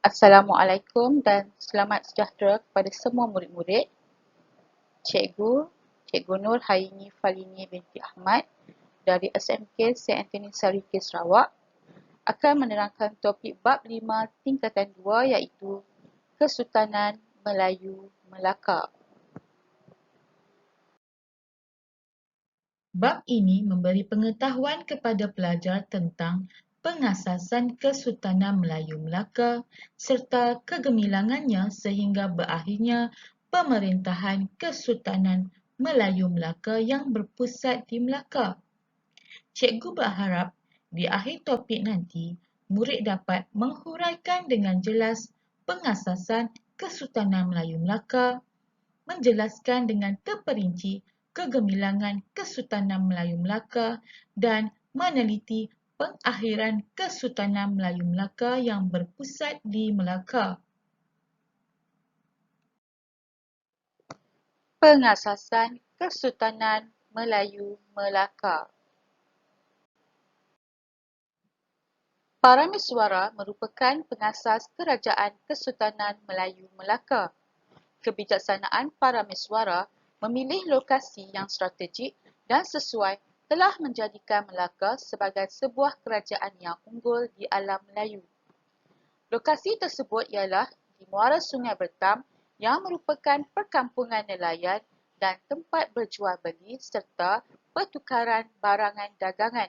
Assalamualaikum dan selamat sejahtera kepada semua murid-murid. Cikgu Nur Haini Falini binti Ahmad dari SMK St. Anthony Sarike Sarawak akan menerangkan topik bab 5 tingkatan 2 iaitu Kesultanan Melayu Melaka. Bab ini memberi pengetahuan kepada pelajar tentang pengasasan Kesultanan Melayu Melaka serta kegemilangannya sehingga berakhirnya pemerintahan Kesultanan Melayu Melaka yang berpusat di Melaka. Cikgu berharap di akhir topik nanti, murid dapat menghuraikan dengan jelas pengasasan Kesultanan Melayu Melaka, menjelaskan dengan terperinci kegemilangan Kesultanan Melayu Melaka dan meneliti pengakhiran Kesultanan Melayu Melaka yang berpusat di Melaka. Pengasasan Kesultanan Melayu Melaka. Parameswara merupakan pengasas Kerajaan Kesultanan Melayu Melaka. Kebijaksanaan Parameswara memilih lokasi yang strategik dan sesuai telah menjadikan Melaka sebagai sebuah kerajaan yang unggul di alam Melayu. Lokasi tersebut ialah di muara Sungai Bertam yang merupakan perkampungan nelayan dan tempat berjual beli serta pertukaran barangan dagangan.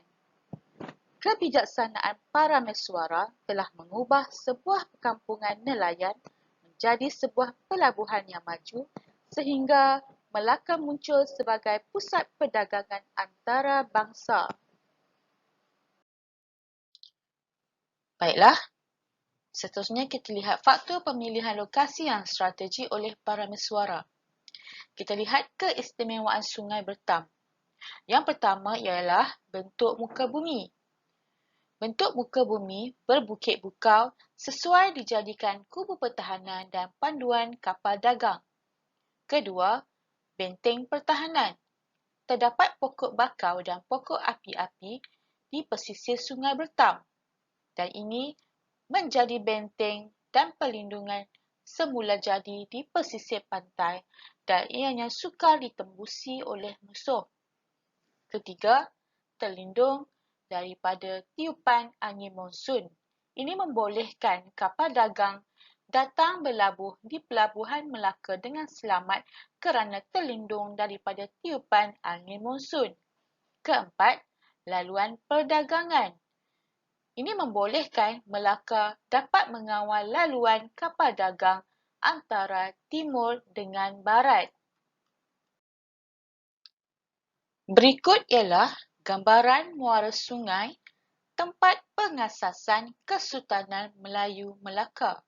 Kebijaksanaan Parameswara telah mengubah sebuah perkampungan nelayan menjadi sebuah pelabuhan yang maju sehingga Melaka muncul sebagai pusat perdagangan antara bangsa. Baiklah, seterusnya kita lihat faktor pemilihan lokasi yang strategi oleh Parameswara. Kita lihat keistimewaan Sungai Bertam. Yang pertama ialah bentuk muka bumi. Bentuk muka bumi berbukit bukau sesuai dijadikan kubu pertahanan dan panduan kapal dagang. Kedua, benteng pertahanan. Terdapat pokok bakau dan pokok api-api di pesisir Sungai Bertam dan ini menjadi benteng dan perlindungan semula jadi di pesisir pantai dan ianya sukar ditembusi oleh musuh. Ketiga, terlindung daripada tiupan angin monsun. Ini membolehkan kapal dagang datang berlabuh di pelabuhan Melaka dengan selamat kerana terlindung daripada tiupan angin monsun. Keempat, laluan perdagangan. Ini membolehkan Melaka dapat mengawal laluan kapal dagang antara timur dengan barat. Berikut ialah gambaran muara sungai tempat pengasasan Kesultanan Melayu Melaka.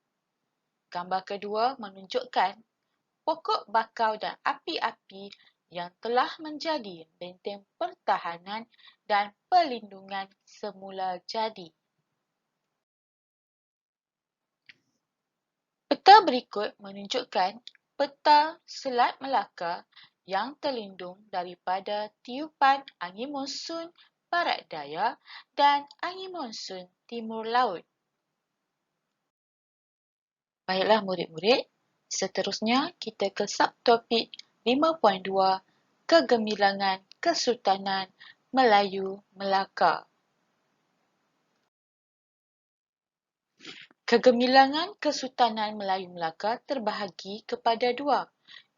Gambar kedua menunjukkan pokok bakau dan api-api yang telah menjadi benteng pertahanan dan perlindungan semula jadi. Peta berikut menunjukkan peta Selat Melaka yang terlindung daripada tiupan angin monsun barat daya dan angin monsun timur laut. Baiklah murid-murid, seterusnya kita ke subtopik 5.2 Kegemilangan Kesultanan Melayu Melaka. Kegemilangan Kesultanan Melayu Melaka terbahagi kepada dua.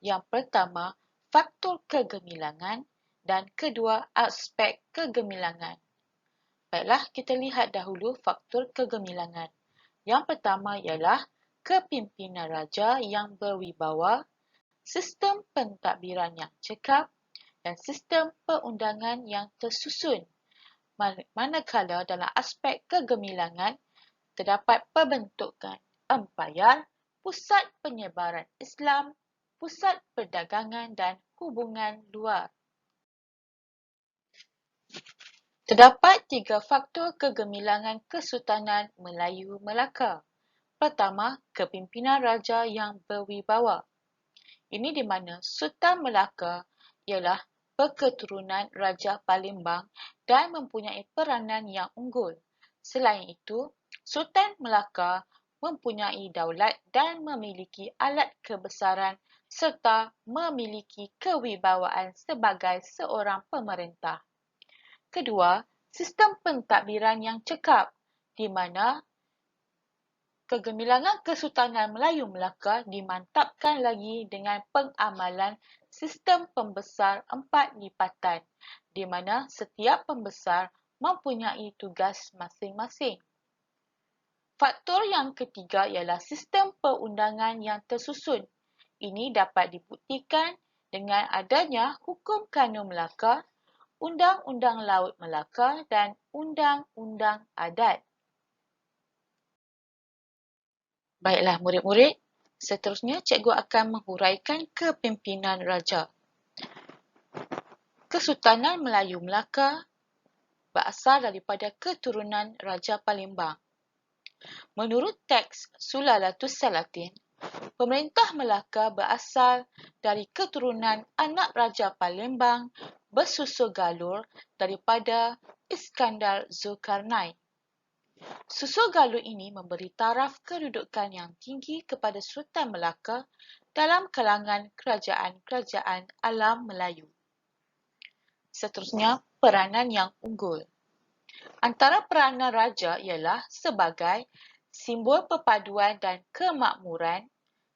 Yang pertama, faktor kegemilangan dan kedua, aspek kegemilangan. Baiklah, kita lihat dahulu faktor kegemilangan. Yang pertama ialah kepimpinan raja yang berwibawa, sistem pentadbiran yang cekap dan sistem perundangan yang tersusun. Manakala dalam aspek kegemilangan, terdapat pembentukan empayar, pusat penyebaran Islam, pusat perdagangan dan hubungan luar. Terdapat tiga faktor kegemilangan Kesultanan Melayu Melaka. Pertama, kepimpinan raja yang berwibawa. Ini di mana Sultan Melaka ialah berketurunan Raja Palembang dan mempunyai peranan yang unggul. Selain itu, Sultan Melaka mempunyai daulat dan memiliki alat kebesaran serta memiliki kewibawaan sebagai seorang pemerintah. Kedua, sistem pentadbiran yang cekap di mana kegemilangan Kesultanan Melayu Melaka dimantapkan lagi dengan pengamalan sistem pembesar 4 lipatan di mana setiap pembesar mempunyai tugas masing-masing. Faktor yang ketiga ialah sistem perundangan yang tersusun. Ini dapat dibuktikan dengan adanya Hukum Kanun Melaka, Undang-Undang Laut Melaka dan Undang-Undang Adat. Baiklah murid-murid, seterusnya cikgu akan menghuraikan kepimpinan raja. Kesultanan Melayu Melaka berasal daripada keturunan Raja Palembang. Menurut teks Sulalatus Salatin, pemerintah Melaka berasal dari keturunan anak Raja Palembang bersusul galur daripada Iskandar Zulkarnain. Susul galur ini memberi taraf kedudukan yang tinggi kepada Sultan Melaka dalam kalangan kerajaan-kerajaan alam Melayu. Seterusnya, peranan yang unggul. Antara peranan raja ialah sebagai simbol perpaduan dan kemakmuran.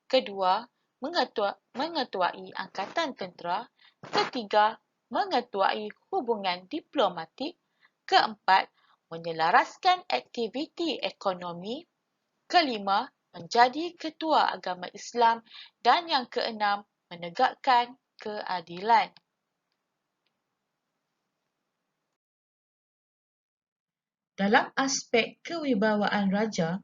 Kedua, mengetuai angkatan tentera. Ketiga, mengetuai hubungan diplomatik. Keempat, menyelaraskan aktiviti ekonomi. Kelima, menjadi ketua agama Islam. Dan yang keenam, menegakkan keadilan. Dalam aspek kewibawaan raja,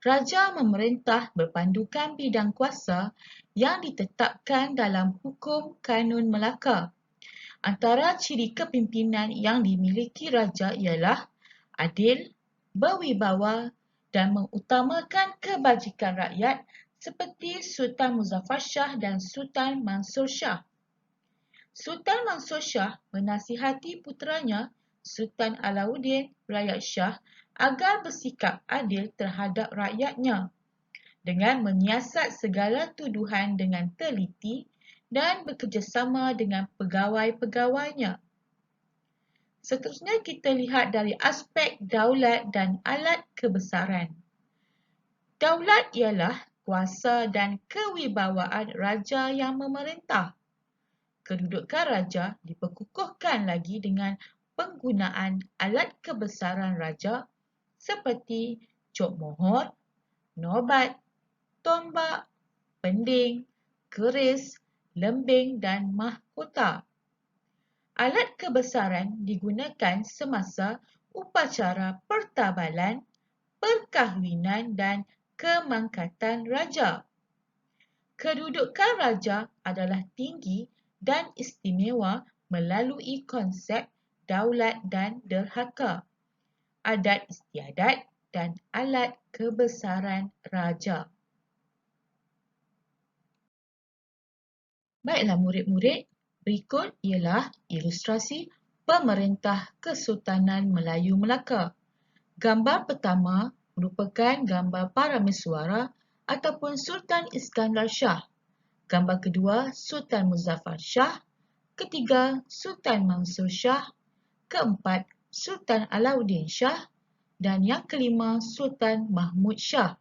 raja memerintah berpandukan bidang kuasa yang ditetapkan dalam Hukum Kanun Melaka. Antara ciri kepimpinan yang dimiliki raja ialah adil, berwibawa dan mengutamakan kebajikan rakyat seperti Sultan Muzaffar Shah dan Sultan Mansur Shah. Sultan Mansur Shah menasihati puteranya Sultan Alauddin Rayad Shah agar bersikap adil terhadap rakyatnya dengan menyiasat segala tuduhan dengan teliti dan bekerjasama dengan pegawai-pegawainya. Seterusnya kita lihat dari aspek daulat dan alat kebesaran. Daulat ialah kuasa dan kewibawaan raja yang memerintah. Kedudukan raja diperkukuhkan lagi dengan penggunaan alat kebesaran raja seperti cop mohor, nobat, tombak, pending, keris, lembing dan mahkota. Alat kebesaran digunakan semasa upacara pertabalan, perkahwinan dan kemangkatan raja. Kedudukan raja adalah tinggi dan istimewa melalui konsep daulat dan derhaka, adat istiadat dan alat kebesaran raja. Baiklah murid-murid, berikut ialah ilustrasi pemerintah Kesultanan Melayu Melaka. Gambar pertama merupakan gambar Parameswara ataupun Sultan Iskandar Shah. Gambar kedua, Sultan Muzaffar Shah. Ketiga, Sultan Mansur Shah. Keempat, Sultan Alauddin Shah. Dan yang kelima, Sultan Mahmud Shah.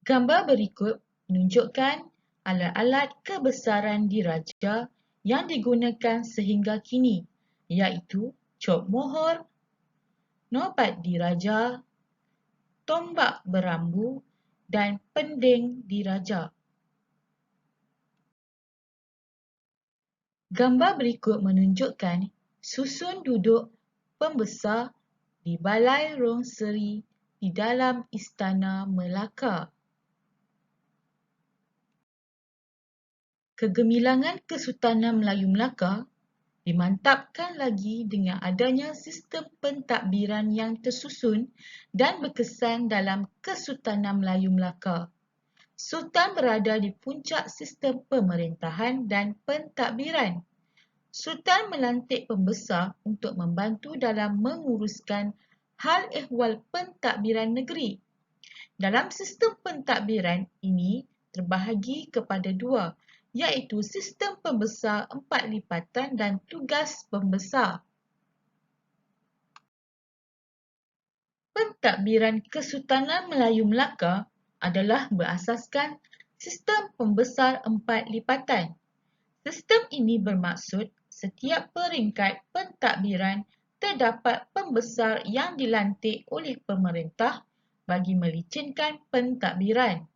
Gambar berikut menunjukkan alat-alat kebesaran diraja yang digunakan sehingga kini, iaitu cop mohor, nobat diraja, tombak berambu dan pending diraja. Gambar berikut menunjukkan susun duduk pembesar di Balai Rong Seri di dalam Istana Melaka. Kegemilangan Kesultanan Melayu Melaka dimantapkan lagi dengan adanya sistem pentadbiran yang tersusun dan berkesan dalam Kesultanan Melayu Melaka. Sultan berada di puncak sistem pemerintahan dan pentadbiran. Sultan melantik pembesar untuk membantu dalam menguruskan hal ehwal pentadbiran negeri. Dalam sistem pentadbiran ini terbahagi kepada dua, iaitu sistem pembesar 4 lipatan dan tugas pembesar. Pentadbiran Kesultanan Melayu Melaka adalah berasaskan sistem pembesar 4 lipatan. Sistem ini bermaksud setiap peringkat pentadbiran terdapat pembesar yang dilantik oleh pemerintah bagi melicinkan pentadbiran.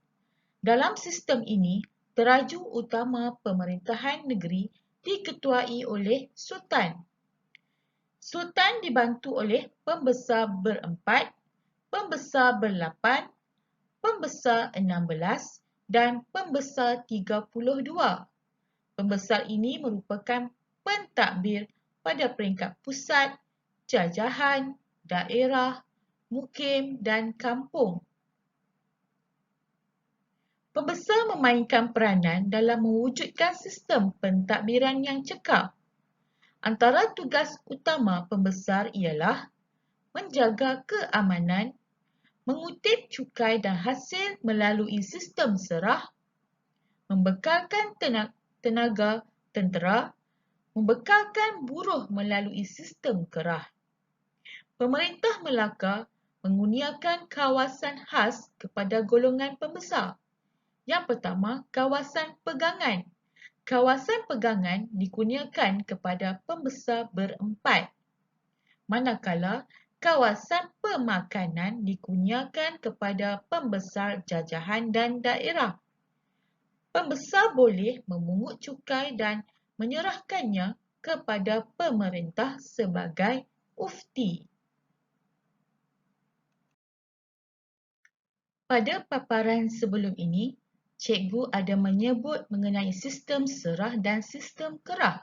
Dalam sistem ini, teraju utama pemerintahan negeri diketuai oleh Sultan. Sultan dibantu oleh pembesar berempat, pembesar berlapan, pembesar 16 dan pembesar 32. Pembesar ini merupakan pentadbir pada peringkat pusat, jajahan, daerah, mukim dan kampung. Pembesar memainkan peranan dalam mewujudkan sistem pentadbiran yang cekap. Antara tugas utama pembesar ialah menjaga keamanan, mengutip cukai dan hasil melalui sistem serah, membekalkan tenaga tentera, membekalkan buruh melalui sistem kerah. Pemerintah Melaka mengurniakan kawasan khas kepada golongan pembesar. Yang pertama, kawasan pegangan. Kawasan pegangan dikurniakan kepada pembesar berempat. Manakala kawasan pemakanan dikurniakan kepada pembesar jajahan dan daerah. Pembesar boleh memungut cukai dan menyerahkannya kepada pemerintah sebagai ufti. Pada paparan sebelum ini, cikgu ada menyebut mengenai sistem serah dan sistem kerah.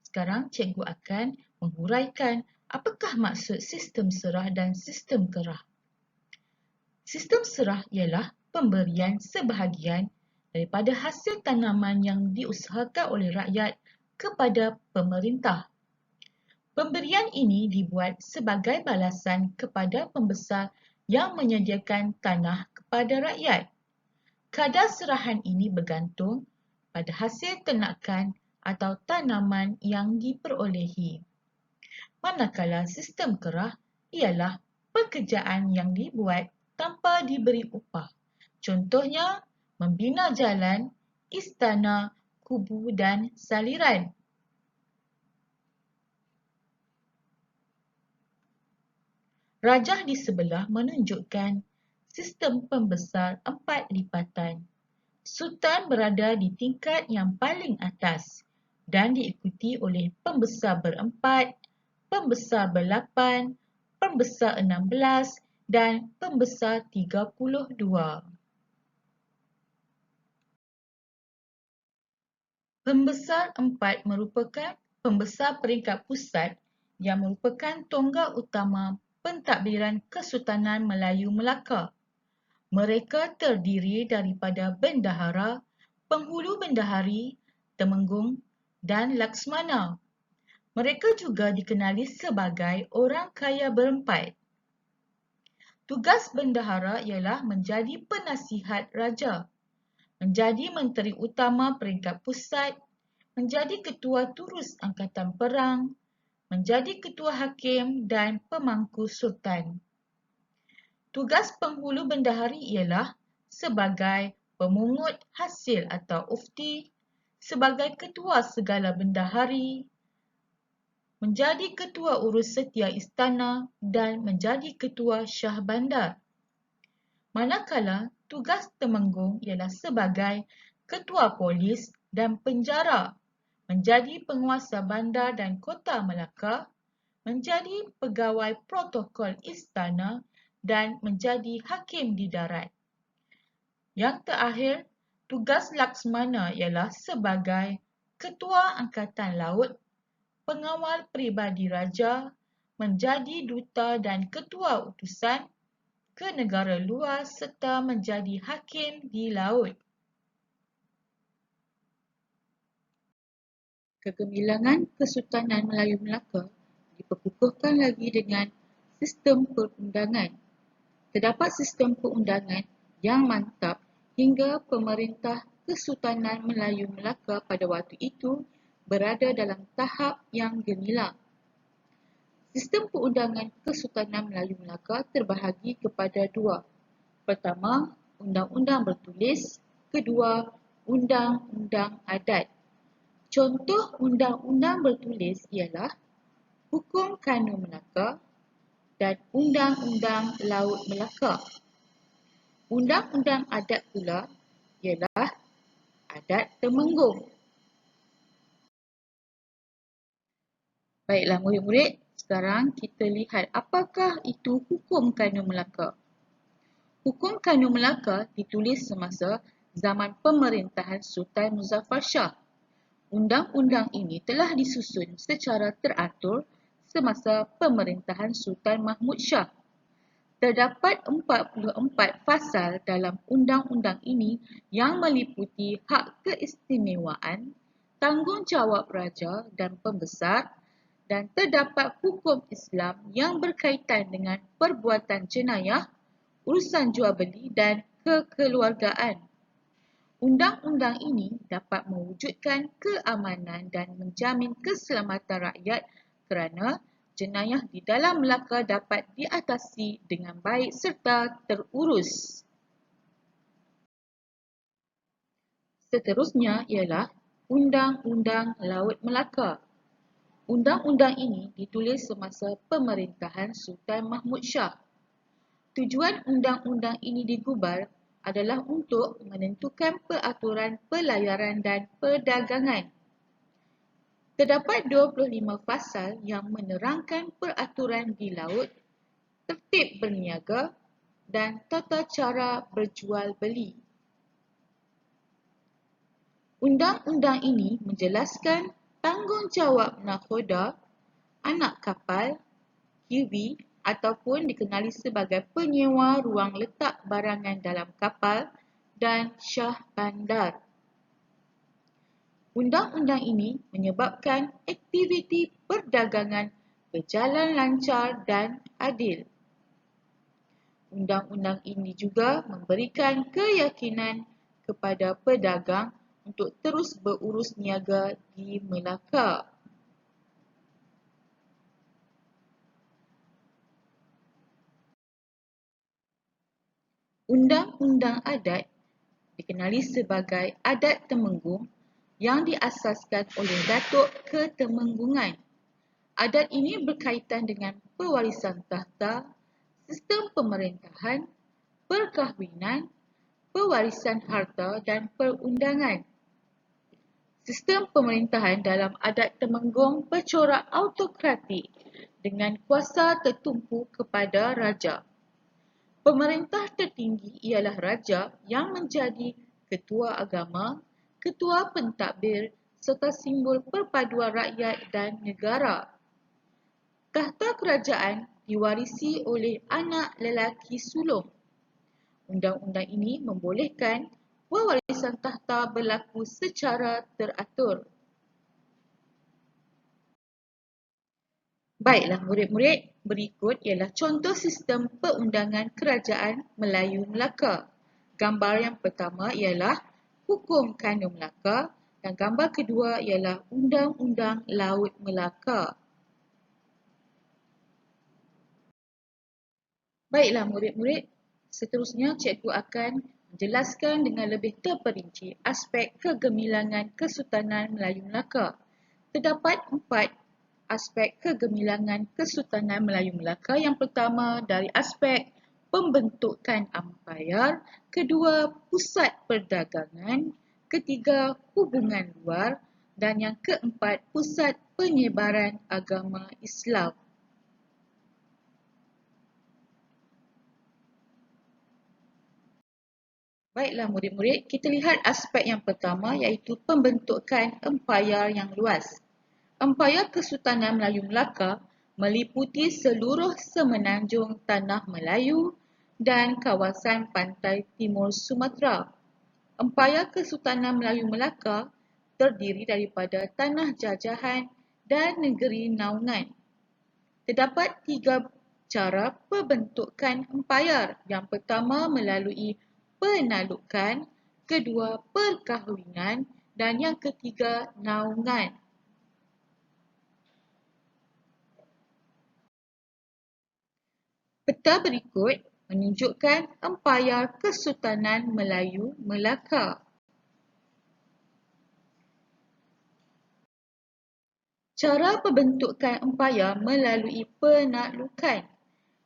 Sekarang cikgu akan menghuraikan apakah maksud sistem serah dan sistem kerah. Sistem serah ialah pemberian sebahagian daripada hasil tanaman yang diusahakan oleh rakyat kepada pemerintah. Pemberian ini dibuat sebagai balasan kepada pembesar yang menyediakan tanah kepada rakyat. Kadar serahan ini bergantung pada hasil ternakan atau tanaman yang diperolehi. Manakala sistem kerah ialah pekerjaan yang dibuat tanpa diberi upah. Contohnya, membina jalan, istana, kubu dan saliran. Rajah di sebelah menunjukkan sistem pembesar 4 lipatan. Sultan berada di tingkat yang paling atas dan diikuti oleh pembesar berempat, pembesar berlapan, pembesar 16 dan pembesar 32. Pembesar 4 merupakan pembesar peringkat pusat yang merupakan tonggak utama pentadbiran Kesultanan Melayu Melaka. Mereka terdiri daripada bendahara, penghulu bendahari, temenggung dan laksmana. Mereka juga dikenali sebagai orang kaya berempat. Tugas bendahara ialah menjadi penasihat raja, menjadi menteri utama peringkat pusat, menjadi ketua turus angkatan perang, menjadi ketua hakim dan pemangku sultan. Tugas penghulu bendahari ialah sebagai pemungut hasil atau ufti, sebagai ketua segala bendahari, menjadi ketua urus setia istana dan menjadi ketua syah bandar. Manakala tugas temenggung ialah sebagai ketua polis dan penjara, menjadi penguasa bandar dan kota Melaka, menjadi pegawai protokol istana dan menjadi hakim di darat. Yang terakhir, tugas laksmana ialah sebagai ketua angkatan laut, pengawal peribadi raja, menjadi duta dan ketua utusan ke negara luar serta menjadi hakim di laut. Kegemilangan Kesultanan Melayu Melaka diperkukuhkan lagi dengan sistem perundangan. Terdapat sistem perundangan yang mantap hingga pemerintah Kesultanan Melayu Melaka pada waktu itu berada dalam tahap yang gemilang. Sistem perundangan Kesultanan Melayu Melaka terbahagi kepada dua. Pertama, undang-undang bertulis. Kedua, undang-undang adat. Contoh undang-undang bertulis ialah Hukum Kanun Melaka dan Undang-Undang Laut Melaka. Undang-undang adat pula ialah Adat Temenggung. Baiklah murid-murid, sekarang kita lihat apakah itu Hukum Kanun Melaka. Hukum Kanun Melaka ditulis semasa zaman pemerintahan Sultan Muzaffar Shah. Undang-undang ini telah disusun secara teratur semasa pemerintahan Sultan Mahmud Shah. Terdapat 44 fasal dalam undang-undang ini yang meliputi hak keistimewaan, tanggungjawab raja dan pembesar, dan terdapat hukum Islam yang berkaitan dengan perbuatan jenayah, urusan jual beli dan kekeluargaan. Undang-undang ini dapat mewujudkan keamanan dan menjamin keselamatan rakyat kerana jenayah di dalam Melaka dapat diatasi dengan baik serta terurus. Seterusnya ialah Undang-Undang Laut Melaka. Undang-undang ini ditulis semasa pemerintahan Sultan Mahmud Shah. Tujuan undang-undang ini digubal adalah untuk menentukan peraturan pelayaran dan perdagangan. Terdapat 25 fasal yang menerangkan peraturan di laut, tertib berniaga dan tata cara berjual beli. Undang-undang ini menjelaskan tanggungjawab nakhoda, anak kapal, QB ataupun dikenali sebagai penyewa ruang letak barangan dalam kapal dan syah bandar. Undang-undang ini menyebabkan aktiviti perdagangan berjalan lancar dan adil. Undang-undang ini juga memberikan keyakinan kepada pedagang untuk terus berurus niaga di Melaka. Undang-undang adat dikenali sebagai Adat Temenggung yang diasaskan oleh Datuk Ketemenggungan. Adat ini berkaitan dengan pewarisan takhta, sistem pemerintahan, perkahwinan, pewarisan harta dan perundangan. Sistem pemerintahan dalam Adat Temenggung bercorak autokratik dengan kuasa tertumpu kepada raja. Pemerintah tertinggi ialah raja yang menjadi ketua agama, ketua pentadbir serta simbol perpaduan rakyat dan negara. Takhta kerajaan diwarisi oleh anak lelaki sulung. Undang-undang ini membolehkan pewarisan takhta berlaku secara teratur. Baiklah murid-murid, berikut ialah contoh sistem perundangan kerajaan Melayu Melaka. Gambar yang pertama ialah Hukum Kanun Melaka dan gambar kedua ialah Undang-Undang Laut Melaka. Baiklah murid-murid, seterusnya cikgu akan menjelaskan dengan lebih terperinci aspek kegemilangan Kesultanan Melayu Melaka. Terdapat 4 aspek kegemilangan Kesultanan Melayu Melaka. Yang pertama dari aspek pembentukan ampayar, kedua pusat perdagangan, ketiga hubungan luar dan yang keempat pusat penyebaran agama Islam. Baiklah murid-murid, kita lihat aspek yang pertama iaitu pembentukan empayar yang luas. Empayar Kesultanan Melayu Melaka meliputi seluruh semenanjung Tanah Melayu dan kawasan pantai timur Sumatera. Empayar Kesultanan Melayu Melaka terdiri daripada tanah jajahan dan negeri naungan. Terdapat 3 cara pembentukan empayar. Yang pertama melalui penalukan, kedua perkahwinan dan yang ketiga naungan. Peta berikut menunjukkan empayar Kesultanan Melayu Melaka. Cara pembentukan empayar melalui penaklukan.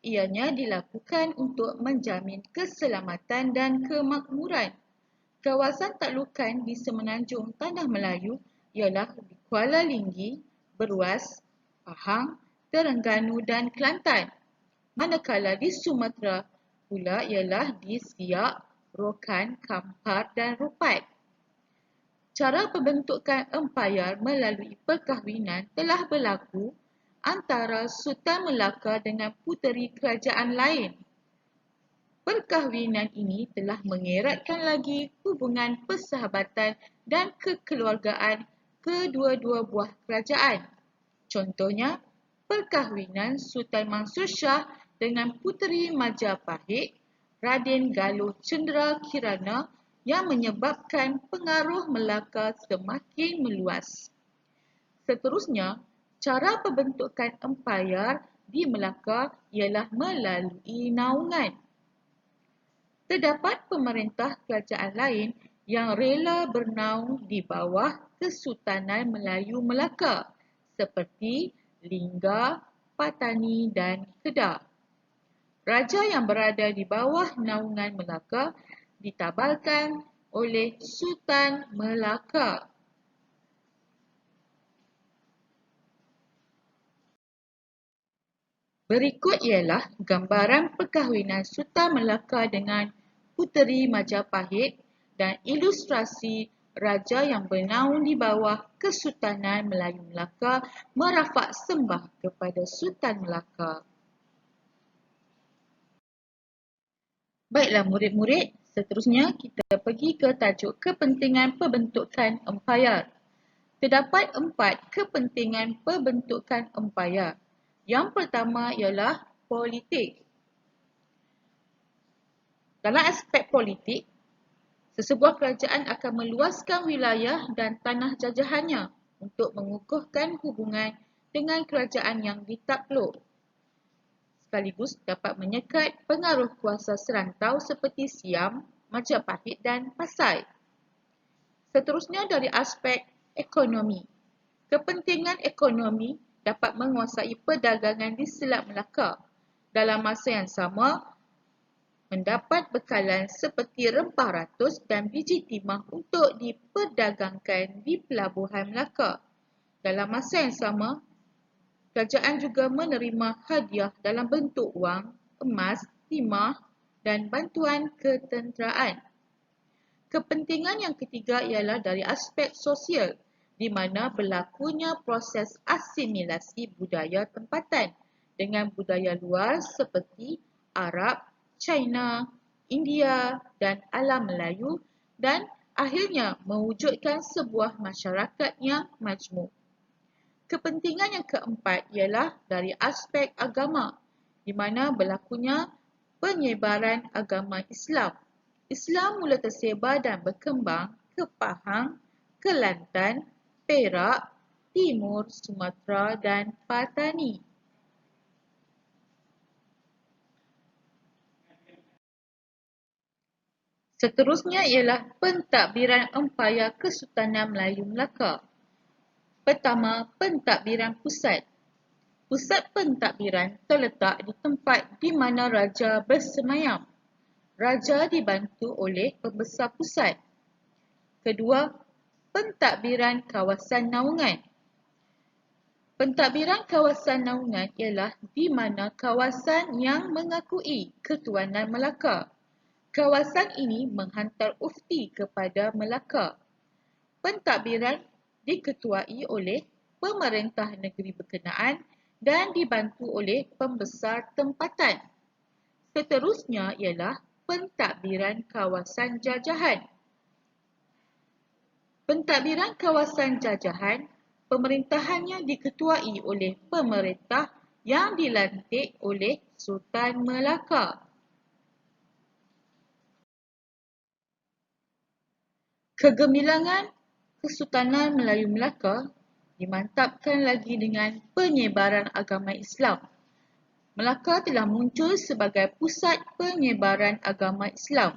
Ianya dilakukan untuk menjamin keselamatan dan kemakmuran. Kawasan taklukan di Semenanjung Tanah Melayu ialah di Kuala Linggi, Beruas, Pahang, Terengganu dan Kelantan. Manakala di Sumatera pula ialah di Siak, Rokan, Kampar dan Rupat. Cara pembentukan empayar melalui perkahwinan telah berlaku antara Sultan Melaka dengan puteri kerajaan lain. Perkahwinan ini telah mengeratkan lagi hubungan persahabatan dan kekeluargaan kedua-dua buah kerajaan. Contohnya, perkahwinan Sultan Mansur Shah dengan puteri Majapahit, Raden Galuh Cendera Kirana yang menyebabkan pengaruh Melaka semakin meluas. Seterusnya, cara pembentukan empayar di Melaka ialah melalui naungan. Terdapat pemerintah kerajaan lain yang rela bernaung di bawah Kesultanan Melayu Melaka seperti Linggar, Patani dan Kedah. Raja yang berada di bawah naungan Melaka ditabalkan oleh Sultan Melaka. Berikut ialah gambaran perkahwinan Sultan Melaka dengan puteri Majapahit dan ilustrasi raja yang bernaung di bawah Kesultanan Melayu Melaka merafak sembah kepada Sultan Melaka. Baiklah murid-murid, seterusnya kita pergi ke tajuk kepentingan pembentukan empayar. Terdapat 4 kepentingan pembentukan empayar. Yang pertama ialah politik. Dalam aspek politik, sesebuah kerajaan akan meluaskan wilayah dan tanah jajahannya untuk mengukuhkan hubungan dengan kerajaan yang ditakluk. Sekaligus dapat menyekat pengaruh kuasa serantau seperti Siam, Majapahit dan Pasai. Seterusnya dari aspek ekonomi. Kepentingan ekonomi dapat menguasai perdagangan di Selat Melaka. Dalam masa yang sama, mendapat bekalan seperti rempah ratus dan biji timah untuk diperdagangkan di Pelabuhan Melaka. Dalam masa yang sama, kerajaan juga menerima hadiah dalam bentuk wang, emas, timah dan bantuan ketenteraan. Kepentingan yang ketiga ialah dari aspek sosial, di mana berlakunya proses asimilasi budaya tempatan dengan budaya luar seperti Arab, China, India dan alam Melayu dan akhirnya mewujudkan sebuah masyarakat yang majmuk. Kepentingan yang keempat ialah dari aspek agama, di mana berlakunya penyebaran agama Islam. Islam mula tersebar dan berkembang ke Pahang, Kelantan, Perak, Timur Sumatera dan Patani. Seterusnya ialah pentadbiran empayar Kesultanan Melayu Melaka. Pertama, pentadbiran pusat. Pusat pentadbiran terletak di tempat di mana raja bersemayam. Raja dibantu oleh pembesar pusat. Kedua, pentadbiran kawasan naungan. Pentadbiran kawasan naungan ialah di mana kawasan yang mengakui ketuanan Melaka. Kawasan ini menghantar ufti kepada Melaka. Pentadbiran diketuai oleh pemerintah negeri berkenaan dan dibantu oleh pembesar tempatan. Seterusnya ialah pentadbiran kawasan jajahan. Pentadbiran kawasan jajahan, pemerintahannya diketuai oleh pemerintah yang dilantik oleh Sultan Melaka. Kegemilangan Kesultanan Melayu Melaka dimantapkan lagi dengan penyebaran agama Islam. Melaka telah muncul sebagai pusat penyebaran agama Islam.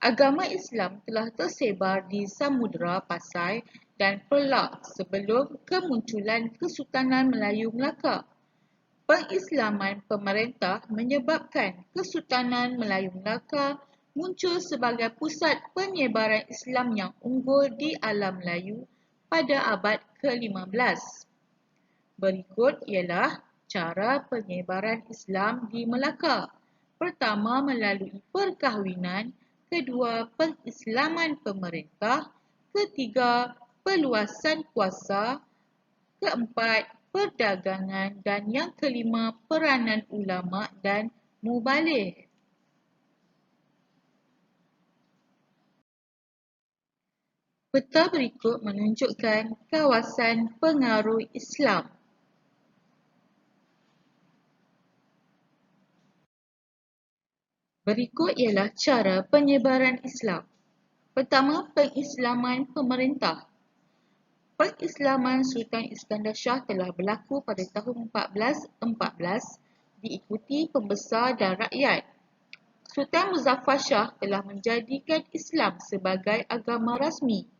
Agama Islam telah tersebar di Samudera Pasai dan Perak sebelum kemunculan Kesultanan Melayu Melaka. Pengislaman pemerintah menyebabkan Kesultanan Melayu Melaka muncul sebagai pusat penyebaran Islam yang unggul di alam Melayu pada abad ke-15. Berikut ialah cara penyebaran Islam di Melaka. Pertama, melalui perkahwinan. Kedua, pengislaman pemerintah. Ketiga, perluasan kuasa. Keempat, perdagangan. Dan yang kelima, peranan ulama dan mubaligh. Peta berikut menunjukkan kawasan pengaruh Islam. Berikut ialah cara penyebaran Islam. Pertama, pengislaman pemerintah. Pengislaman Sultan Iskandar Shah telah berlaku pada tahun 1414 diikuti pembesar dan rakyat. Sultan Muzaffar Shah telah menjadikan Islam sebagai agama rasmi.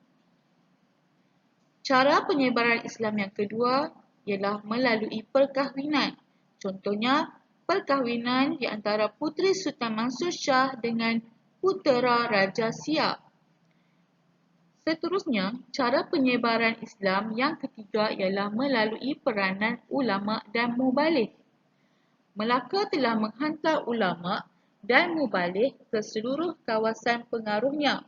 Cara penyebaran Islam yang kedua ialah melalui perkahwinan. Contohnya, perkahwinan di antara puteri Sultan Mansur Shah dengan putera Raja Siap. Seterusnya, cara penyebaran Islam yang ketiga ialah melalui peranan ulama dan mubaligh. Melaka telah menghantar ulama dan mubaligh ke seluruh kawasan pengaruhnya.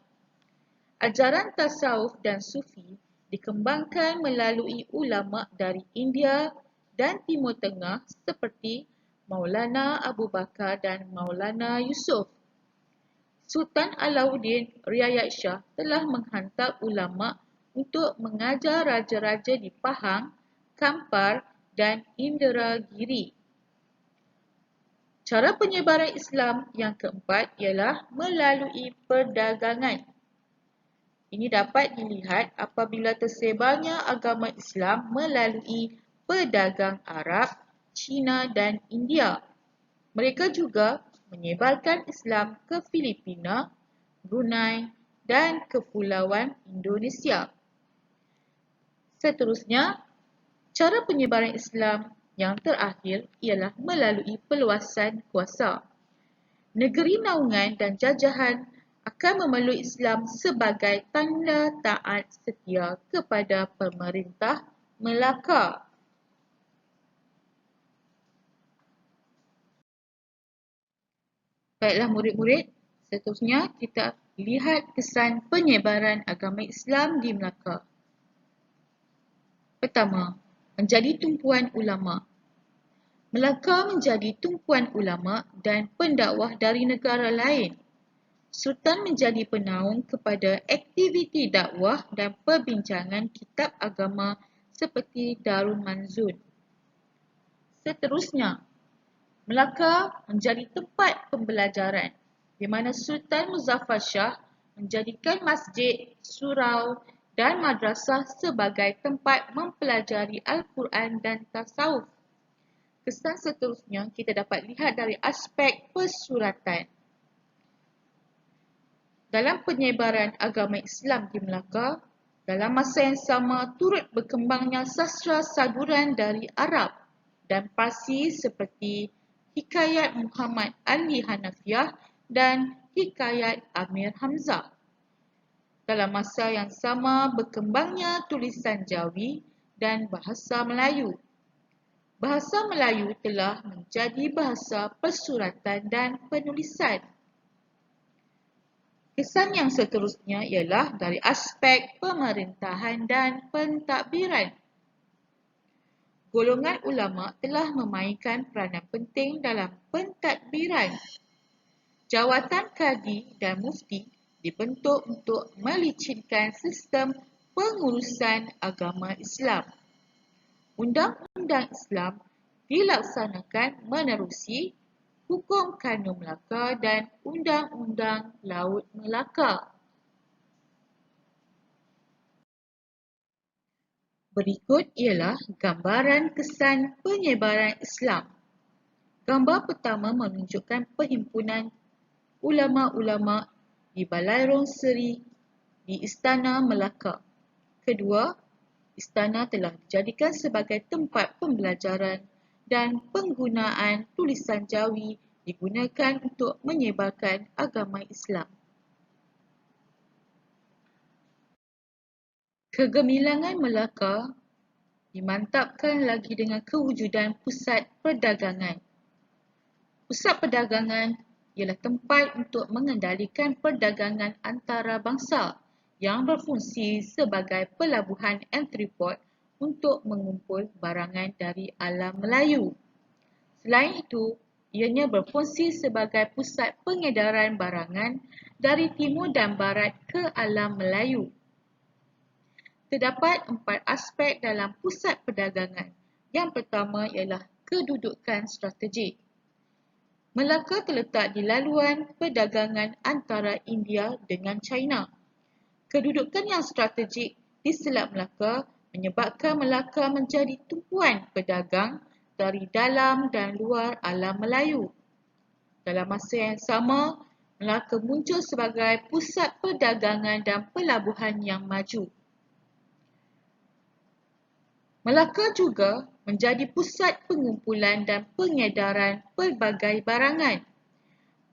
Ajaran tasawuf dan sufi dikembangkan melalui ulama dari India dan Timur Tengah seperti Maulana Abu Bakar dan Maulana Yusuf. Sultan Alauddin Riayat Shah telah menghantar ulama untuk mengajar raja-raja di Pahang, Kampar dan Inderagiri. Cara penyebaran Islam yang keempat ialah melalui perdagangan. Ini dapat dilihat apabila tersebarnya agama Islam melalui pedagang Arab, Cina dan India. Mereka juga menyebarkan Islam ke Filipina, Brunei dan Kepulauan Indonesia. Seterusnya, cara penyebaran Islam yang terakhir ialah melalui perluasan kuasa. Negeri naungan dan jajahan akan memeluk Islam sebagai tanda taat setia kepada pemerintah Melaka. Baiklah murid-murid, seterusnya kita lihat kesan penyebaran agama Islam di Melaka. Pertama, menjadi tumpuan ulama. Melaka menjadi tumpuan ulama dan pendakwah dari negara lain. Sultan menjadi penaung kepada aktiviti dakwah dan perbincangan kitab agama seperti Darul Manzun. Seterusnya, Melaka menjadi tempat pembelajaran di mana Sultan Muzaffar Shah menjadikan masjid, surau dan madrasah sebagai tempat mempelajari Al-Quran dan tasawuf. Kesan seterusnya kita dapat lihat dari aspek persuratan. Dalam penyebaran agama Islam di Melaka, dalam masa yang sama turut berkembangnya sastra saduran dari Arab dan Parsi seperti Hikayat Muhammad Ali Hanafiah dan Hikayat Amir Hamzah. Dalam masa yang sama berkembangnya tulisan Jawi dan bahasa Melayu. Bahasa Melayu telah menjadi bahasa persuratan dan penulisan. Kesan yang seterusnya ialah dari aspek pemerintahan dan pentadbiran. Golongan ulama telah memainkan peranan penting dalam pentadbiran. Jawatan kadi dan mufti dibentuk untuk melicinkan sistem pengurusan agama Islam. Undang-undang Islam dilaksanakan menerusi Hukum Kanun Melaka dan Undang-Undang Laut Melaka. Berikut ialah gambaran kesan penyebaran Islam. Gambar pertama menunjukkan perhimpunan ulama-ulama di Balairong Seri di Istana Melaka. Kedua, istana telah dijadikan sebagai tempat pembelajaran dan penggunaan tulisan Jawi digunakan untuk menyebarkan agama Islam. Kegemilangan Melaka dimantapkan lagi dengan kewujudan pusat perdagangan. Pusat perdagangan ialah tempat untuk mengendalikan perdagangan antarabangsa yang berfungsi sebagai pelabuhan entrepot untuk mengumpul barangan dari alam Melayu. Selain itu, ianya berfungsi sebagai pusat pengedaran barangan dari timur dan barat ke alam Melayu. Terdapat 4 aspek dalam pusat perdagangan. Yang pertama ialah kedudukan strategik. Melaka terletak di laluan perdagangan antara India dengan China. Kedudukan yang strategik di Selat Melaka menyebabkan Melaka menjadi tumpuan pedagang dari dalam dan luar alam Melayu. Dalam masa yang sama, Melaka muncul sebagai pusat perdagangan dan pelabuhan yang maju. Melaka juga menjadi pusat pengumpulan dan pengedaran pelbagai barangan.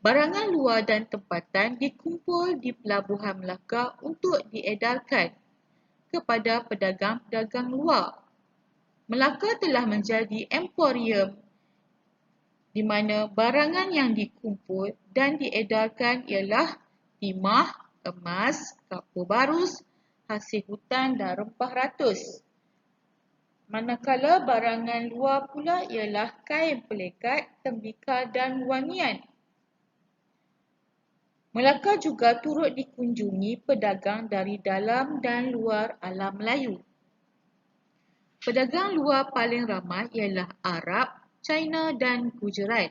Barangan luar dan tempatan dikumpul di Pelabuhan Melaka untuk diedarkan kepada pedagang-pedagang luar. Melaka telah menjadi emporium di mana barangan yang dikumpul dan diedarkan ialah timah, emas, kapur barus, hasil hutan dan rempah ratus. Manakala barangan luar pula ialah kain pelekat, tembikar dan wangian. Melaka juga turut dikunjungi pedagang dari dalam dan luar alam Melayu. Pedagang luar paling ramai ialah Arab, China dan Gujarat.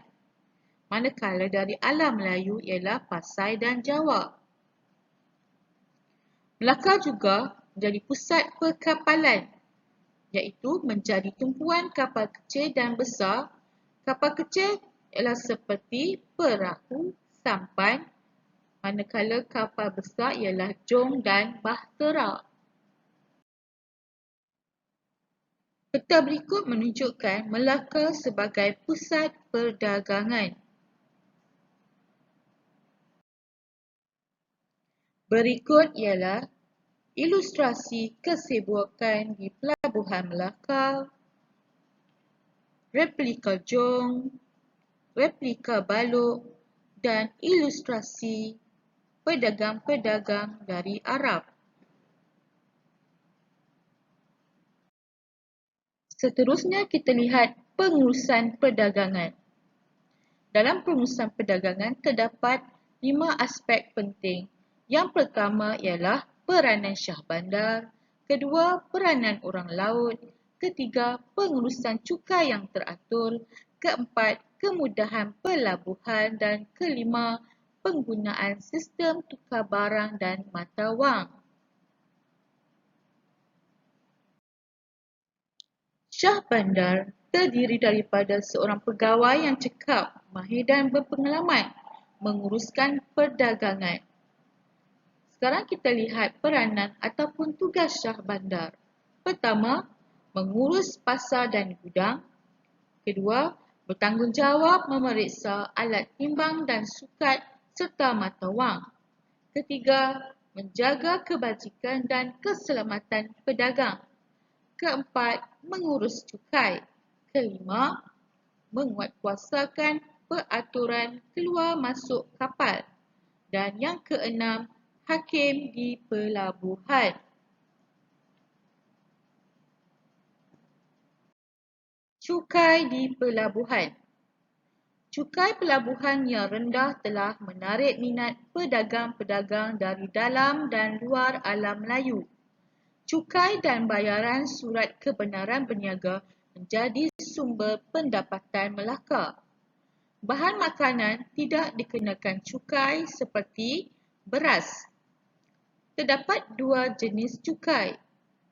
Manakala dari alam Melayu ialah Pasai dan Jawa. Melaka juga menjadi pusat perkapalan, iaitu menjadi tumpuan kapal kecil dan besar. Kapal kecil ialah seperti perahu, sampan, manakala kapal besar ialah jong dan bahtera. Peta berikut menunjukkan Melaka sebagai pusat perdagangan. Berikut ialah ilustrasi kesibukan di Pelabuhan Melaka, replika jong, replika balok dan ilustrasi pedagang-pedagang dari Arab. Seterusnya kita lihat pengurusan perdagangan. Dalam pengurusan perdagangan terdapat 5 aspek penting. Yang pertama ialah peranan Syah Bandar, kedua peranan orang laut, ketiga pengurusan cukai yang teratur, keempat kemudahan pelabuhan dan kelima penggunaan sistem tukar barang dan mata wang. Syah Bandar terdiri daripada seorang pegawai yang cekap, mahir dan berpengalaman menguruskan perdagangan. Sekarang kita lihat peranan ataupun tugas Syah Bandar. Pertama, mengurus pasar dan gudang. Kedua, bertanggungjawab memeriksa alat timbang dan sukat serta mata wang. Ketiga, menjaga kebajikan dan keselamatan pedagang. Keempat, mengurus cukai. Kelima, menguatkuasakan peraturan keluar masuk kapal. Dan yang keenam, hakim di pelabuhan. Cukai di pelabuhan. Cukai pelabuhan yang rendah telah menarik minat pedagang-pedagang dari dalam dan luar alam Melayu. Cukai dan bayaran surat kebenaran berniaga menjadi sumber pendapatan Melaka. Bahan makanan tidak dikenakan cukai seperti beras. Terdapat dua jenis cukai,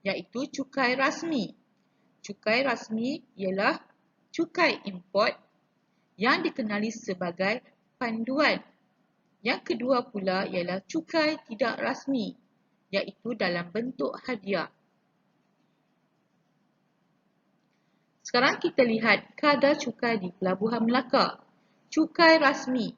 iaitu cukai rasmi. Cukai rasmi ialah cukai import yang dikenali sebagai panduan. Yang kedua pula ialah cukai tidak rasmi, iaitu dalam bentuk hadiah. Sekarang kita lihat kadar cukai di Pelabuhan Melaka. Cukai rasmi.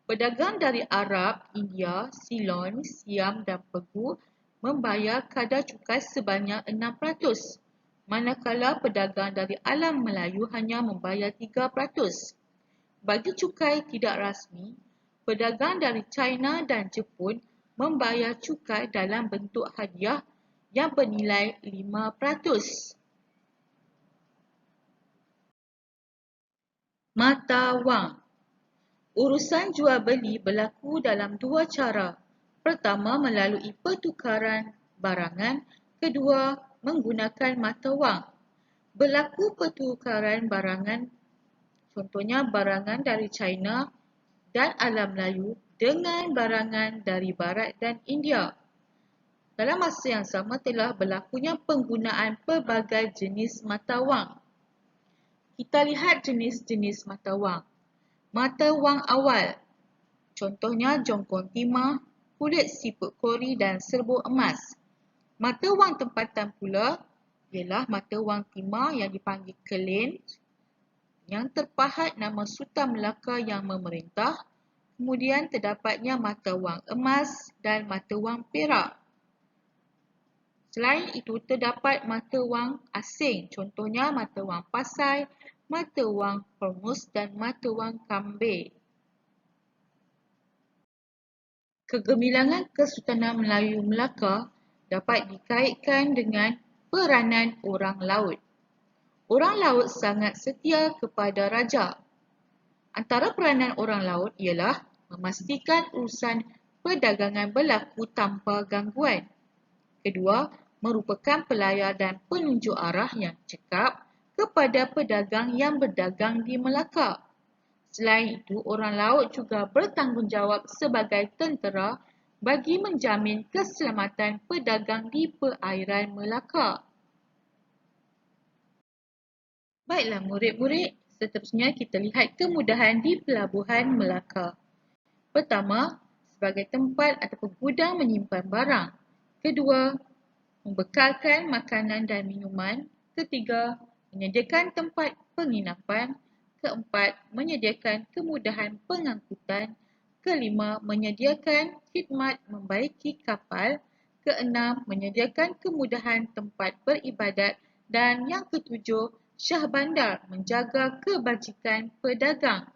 Pedagang dari Arab, India, Ceylon, Siam dan Pegu membayar kadar cukai sebanyak 6%, manakala pedagang dari Alam Melayu hanya membayar 3%. Bagi cukai tidak rasmi, pedagang dari China dan Jepun membayar cukai dalam bentuk hadiah yang bernilai 5%. Mata wang. Urusan jual beli berlaku dalam dua cara. Pertama, melalui pertukaran barangan. Kedua, menggunakan mata wang. Berlaku pertukaran barangan, contohnya barangan dari China dan Alam Melayu dengan barangan dari Barat dan India. Dalam masa yang sama telah berlakunya penggunaan pelbagai jenis mata wang. Kita lihat jenis-jenis mata wang. Mata wang awal, contohnya jongkong timah, kulit siput kori dan serbuk emas. Mata wang tempatan pula ialah mata wang timah yang dipanggil kelin, yang terpahat nama Sultan Melaka yang memerintah. Kemudian terdapatnya mata wang emas dan mata wang perak. Selain itu terdapat mata wang asing, contohnya mata wang pasai, mata wang Hormuz dan mata wang Kambir. Kegemilangan Kesultanan Melayu Melaka dapat dikaitkan dengan peranan orang laut. Orang laut sangat setia kepada raja. Antara peranan orang laut ialah memastikan urusan perdagangan berlaku tanpa gangguan. Kedua, merupakan pelayar dan penunjuk arah yang cekap kepada pedagang yang berdagang di Melaka. Selain itu, orang laut juga bertanggungjawab sebagai tentera bagi menjamin keselamatan pedagang di perairan Melaka. Baiklah murid-murid, seterusnya kita lihat kemudahan di Pelabuhan Melaka. Pertama, sebagai tempat ataupun gudang menyimpan barang. Kedua, membekalkan makanan dan minuman. Ketiga, menyediakan tempat penginapan. Keempat, menyediakan kemudahan pengangkutan. Kelima, menyediakan khidmat membaiki kapal. Keenam, menyediakan kemudahan tempat beribadat. Dan yang ketujuh, Syah Bandar menjaga kebajikan pedagang.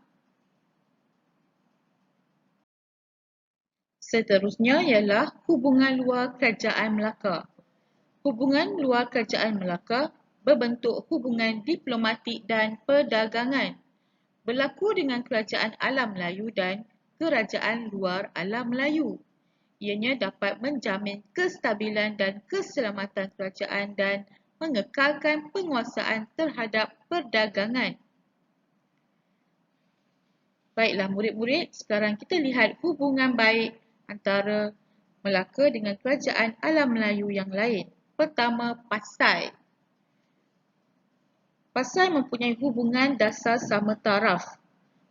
Seterusnya ialah hubungan luar Kerajaan Melaka. Hubungan luar Kerajaan Melaka berbentuk hubungan diplomatik dan perdagangan. Berlaku dengan Kerajaan Alam Melayu dan Kerajaan Luar Alam Melayu. Ianya dapat menjamin kestabilan dan keselamatan kerajaan dan mengekalkan penguasaan terhadap perdagangan. Baiklah murid-murid, sekarang kita lihat hubungan baik antara Melaka dengan Kerajaan Alam Melayu yang lain. Pertama, Pasai. Pasai mempunyai hubungan dasar sama taraf,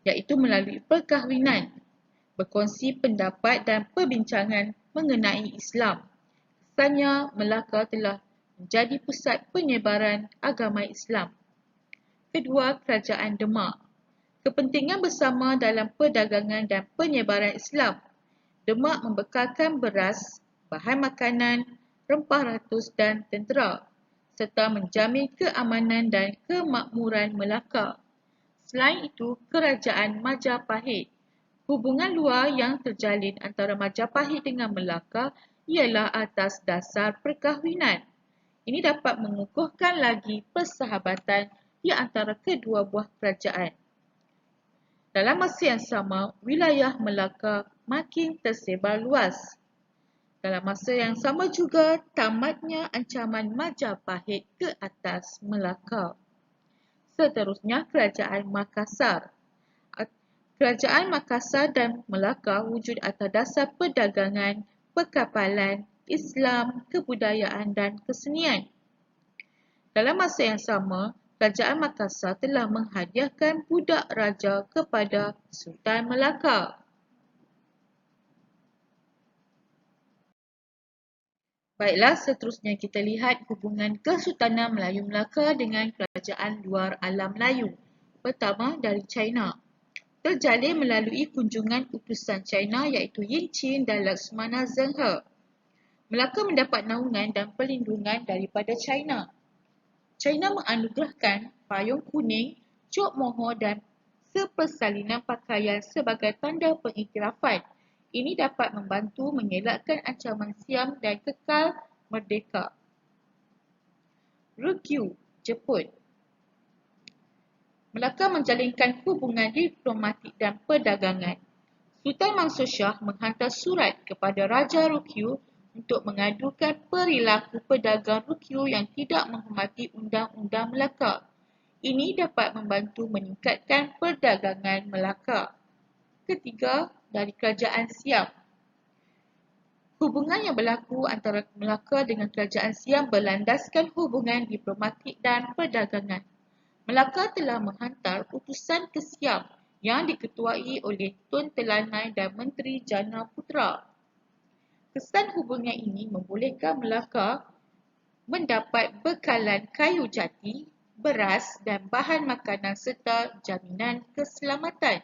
iaitu melalui perkahwinan, berkongsi pendapat dan perbincangan mengenai Islam. Kesannya, Melaka telah menjadi pusat penyebaran agama Islam. Kedua, Kerajaan Demak. Kepentingan bersama dalam perdagangan dan penyebaran Islam. Demak membekalkan beras, bahan makanan, rempah ratus dan tentera, serta menjamin keamanan dan kemakmuran Melaka. Selain itu, Kerajaan Majapahit. Hubungan luar yang terjalin antara Majapahit dengan Melaka ialah atas dasar perkahwinan. Ini dapat mengukuhkan lagi persahabatan di antara kedua buah kerajaan. Dalam masa yang sama, wilayah Melaka makin tersebar luas. Dalam masa yang sama juga, tamatnya ancaman Majapahit ke atas Melaka. Seterusnya, Kerajaan Makassar. Kerajaan Makassar dan Melaka wujud atas dasar perdagangan, perkapalan, Islam, kebudayaan dan kesenian. Dalam masa yang sama, Kerajaan Makassar telah menghadiahkan budak raja kepada Sultan Melaka. Baiklah, seterusnya kita lihat hubungan Kesultanan Melayu Melaka dengan kerajaan luar alam Melayu. Pertama, dari China. Terjalin melalui kunjungan utusan China iaitu Yin Qin dan Laksmana Zhenghe. Melaka mendapat naungan dan perlindungan daripada China. China menganugerahkan payung kuning, cok mohor dan sepersalinan pakaian sebagai tanda pengiktirafan. Ini dapat membantu mengelakkan ancaman Siam dan kekal merdeka. Ryukyu, Jepun. Melaka menjalinkan hubungan diplomatik dan perdagangan. Sultan Mansur Shah menghantar surat kepada Raja Ryukyu untuk mengadukan perilaku pedagang Ryukyu yang tidak menghormati undang-undang Melaka. Ini dapat membantu meningkatkan perdagangan Melaka. Ketiga, dari Kerajaan Siam. Hubungan yang berlaku antara Melaka dengan Kerajaan Siam berlandaskan hubungan diplomatik dan perdagangan. Melaka telah menghantar utusan ke Siam yang diketuai oleh Tun Telanai dan Menteri Jana Putra. Kesan hubungan ini membolehkan Melaka mendapat bekalan kayu jati, beras dan bahan makanan serta jaminan keselamatan.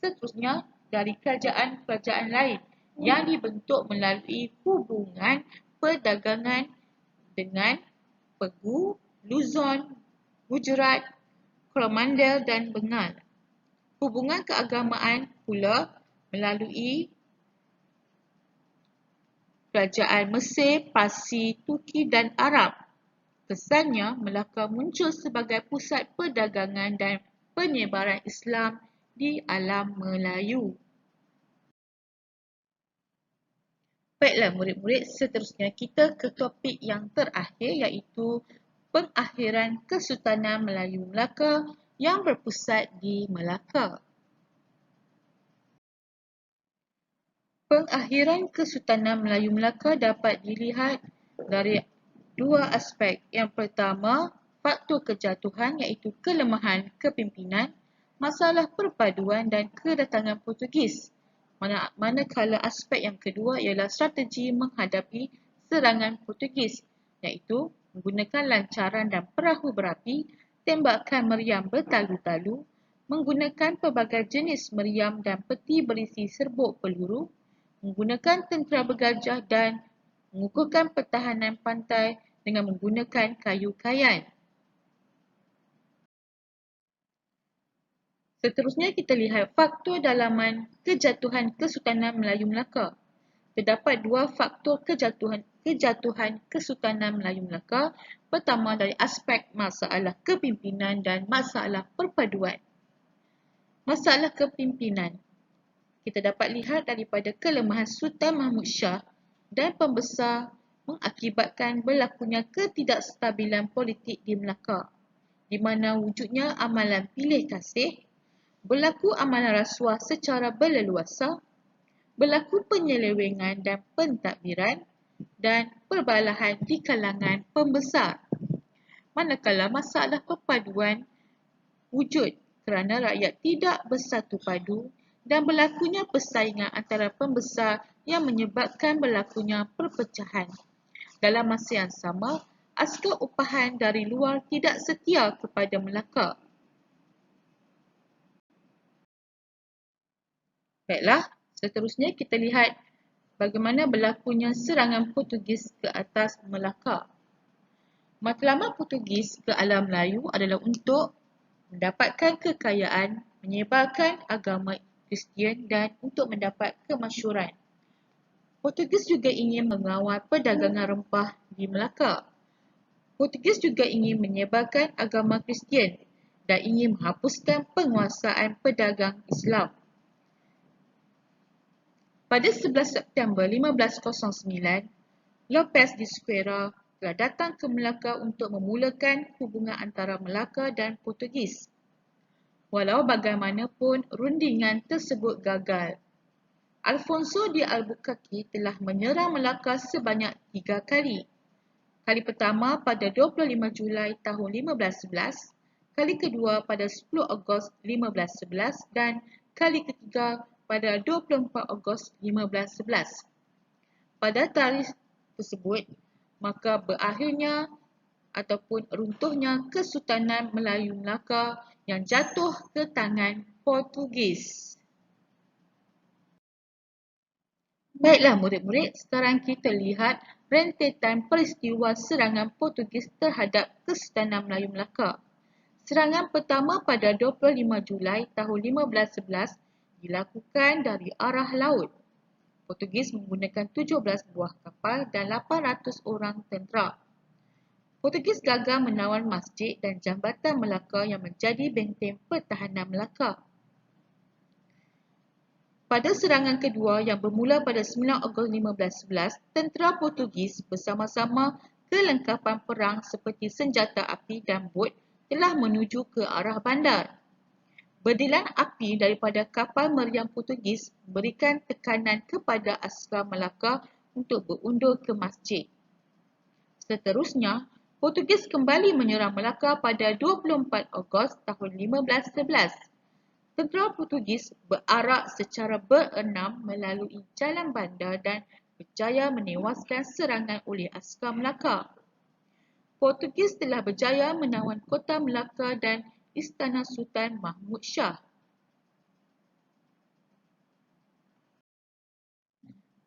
Seterusnya, dari kerajaan-kerajaan lain yang dibentuk melalui hubungan perdagangan dengan Pegu, Luzon, Gujarat, Coromandel dan Bengal. Hubungan keagamaan pula melalui kerajaan Mesir, Parsi, Turki dan Arab. Kesannya, Melaka muncul sebagai pusat perdagangan dan penyebaran Islam di alam Melayu. Baiklah murid-murid, seterusnya kita ke topik yang terakhir iaitu pengakhiran Kesultanan Melayu Melaka yang berpusat di Melaka. Pengakhiran Kesultanan Melayu Melaka dapat dilihat dari dua aspek. Yang pertama, faktor kejatuhan iaitu kelemahan kepimpinan, masalah perpaduan dan kedatangan Portugis. Manakala aspek yang kedua ialah strategi menghadapi serangan Portugis iaitu menggunakan lancaran dan perahu berapi, tembakan meriam bertalu-talu, menggunakan pelbagai jenis meriam dan peti berisi serbuk peluru, menggunakan tentera bergajah dan mengukuhkan pertahanan pantai dengan menggunakan kayu kayan. Seterusnya kita lihat faktor dalaman kejatuhan Kesultanan Melayu Melaka. Terdapat dua faktor kejatuhan Kesultanan Melayu Melaka. Pertama dari aspek masalah kepimpinan dan masalah perpaduan. Masalah kepimpinan. Kita dapat lihat daripada kelemahan Sultan Mahmud Shah dan pembesar mengakibatkan berlakunya ketidakstabilan politik di Melaka, di mana wujudnya amalan pilih kasih, berlaku amalan rasuah secara berleluasa, berlaku penyelewengan dan pentadbiran, dan perbalahan di kalangan pembesar. Manakala masalah perpaduan wujud kerana rakyat tidak bersatu padu dan berlakunya persaingan antara pembesar yang menyebabkan berlakunya perpecahan. Dalam masa yang sama, askar upahan dari luar tidak setia kepada Melaka. Baiklah, seterusnya kita lihat bagaimana berlakunya serangan Portugis ke atas Melaka. Matlamat Portugis ke alam Melayu adalah untuk mendapatkan kekayaan, menyebarkan agama Kristian dan untuk mendapat kemasyhuran. Portugis juga ingin mengawal perdagangan rempah di Melaka. Portugis juga ingin menyebarkan agama Kristian dan ingin menghapuskan penguasaan pedagang Islam. Pada 11 September 1509, Lopez de Square telah datang ke Melaka untuk memulakan hubungan antara Melaka dan Portugis. Walau bagaimanapun, rundingan tersebut gagal. Alfonso de Albuquerque telah menyerang Melaka sebanyak 3 kali. Kali pertama pada 25 Julai tahun 1511, kali kedua pada 10 Ogos 1511 dan kali ketiga pada 24 Ogos 1511. Pada tarikh tersebut, maka berakhirnya ataupun runtuhnya Kesultanan Melayu Melaka yang jatuh ke tangan Portugis. Baiklah murid-murid, sekarang kita lihat rentetan peristiwa serangan Portugis terhadap Kesultanan Melayu Melaka. Serangan pertama pada 25 Julai tahun 1511 dilakukan dari arah laut. Portugis menggunakan 17 buah kapal dan 800 orang tentera. Portugis gagal menawan masjid dan jambatan Melaka yang menjadi benteng pertahanan Melaka. Pada serangan kedua yang bermula pada 9 Ogos 1511, tentera Portugis bersama-sama kelengkapan perang seperti senjata api dan bot telah menuju ke arah bandar. Berdilan api daripada kapal meriam Portugis memberikan tekanan kepada askar Melaka untuk berundur ke masjid. Seterusnya, Portugis kembali menyerang Melaka pada 24 Ogos tahun 1511. Tentera Portugis berarak secara berenam melalui jalan bandar dan berjaya menewaskan serangan oleh askar Melaka. Portugis telah berjaya menawan kota Melaka dan Istana Sultan Mahmud Shah.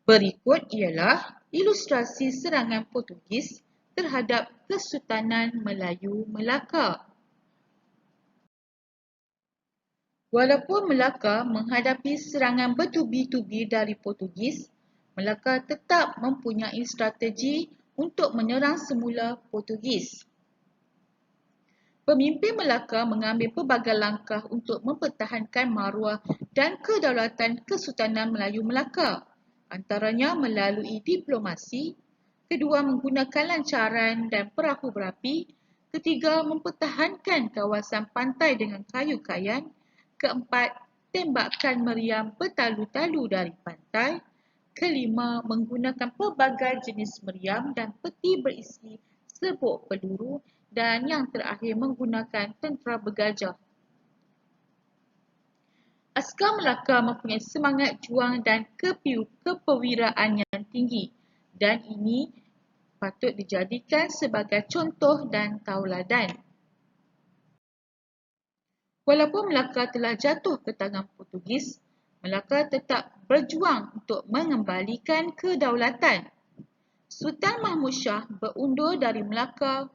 Berikut ialah ilustrasi serangan Portugis terhadap Kesultanan Melayu Melaka. Walaupun Melaka menghadapi serangan bertubi-tubi dari Portugis, Melaka tetap mempunyai strategi untuk menyerang semula Portugis. Pemimpin Melaka mengambil pelbagai langkah untuk mempertahankan maruah dan kedaulatan Kesultanan Melayu Melaka, antaranya melalui diplomasi, kedua menggunakan lancaran dan perahu berapi, ketiga mempertahankan kawasan pantai dengan kayu kayan, keempat tembakan meriam bertalu-talu dari pantai, kelima menggunakan pelbagai jenis meriam dan peti berisi serbuk peluru, dan yang terakhir menggunakan tentera bergajah. Askar Melaka mempunyai semangat juang dan kepewiraan yang tinggi, dan ini patut dijadikan sebagai contoh dan tauladan. Walaupun Melaka telah jatuh ke tangan Portugis, Melaka tetap berjuang untuk mengembalikan kedaulatan. Sultan Mahmud Shah berundur dari Melaka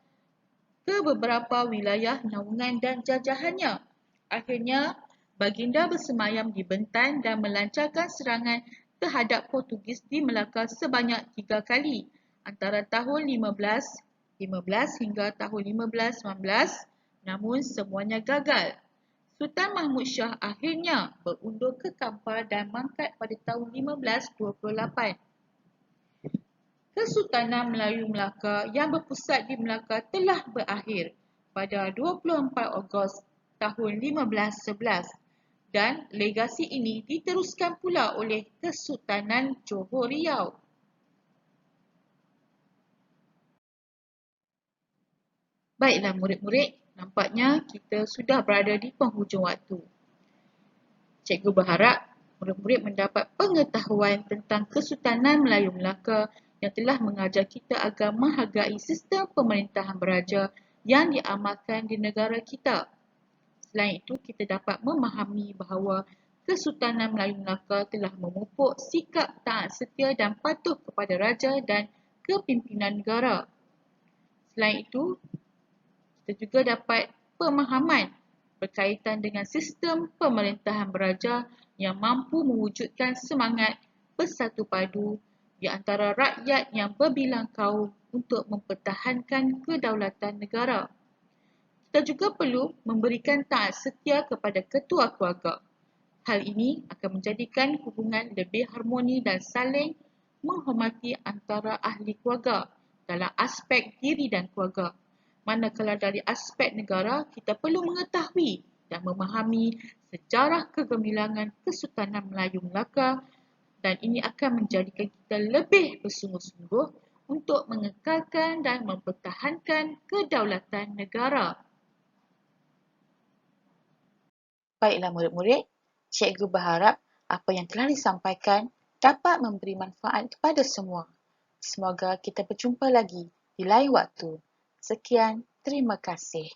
ke beberapa wilayah naungan dan jajahannya. Akhirnya, baginda bersemayam di Bentan dan melancarkan serangan terhadap Portugis di Melaka sebanyak 3 kali antara tahun 1515 hingga tahun 1519, namun semuanya gagal. Sultan Mahmud Shah akhirnya berundur ke Kampar dan mangkat pada tahun 1528. Kesultanan Melayu Melaka yang berpusat di Melaka telah berakhir pada 24 Ogos tahun 1511 dan legasi ini diteruskan pula oleh Kesultanan Johor Riau. Baiklah murid-murid, nampaknya kita sudah berada di penghujung waktu. Cikgu berharap murid-murid mendapat pengetahuan tentang Kesultanan Melayu Melaka yang telah mengajar kita agar menghargai sistem pemerintahan beraja yang diamalkan di negara kita. Selain itu, kita dapat memahami bahawa Kesultanan Melayu Melaka telah memupuk sikap taat setia dan patuh kepada raja dan kepimpinan negara. Selain itu, kita juga dapat pemahaman berkaitan dengan sistem pemerintahan beraja yang mampu mewujudkan semangat bersatu padu di antara rakyat yang berbilang kaum untuk mempertahankan kedaulatan negara. Kita juga perlu memberikan taat setia kepada ketua keluarga. Hal ini akan menjadikan hubungan lebih harmoni dan saling menghormati antara ahli keluarga dalam aspek diri dan keluarga. Manakala dari aspek negara, kita perlu mengetahui dan memahami sejarah kegemilangan Kesultanan Melayu Melaka dan ini akan menjadikan kita lebih bersungguh-sungguh untuk mengekalkan dan mempertahankan kedaulatan negara. Baiklah murid-murid, cikgu berharap apa yang telah disampaikan dapat memberi manfaat kepada semua. Semoga kita berjumpa lagi di lain waktu. Sekian, terima kasih.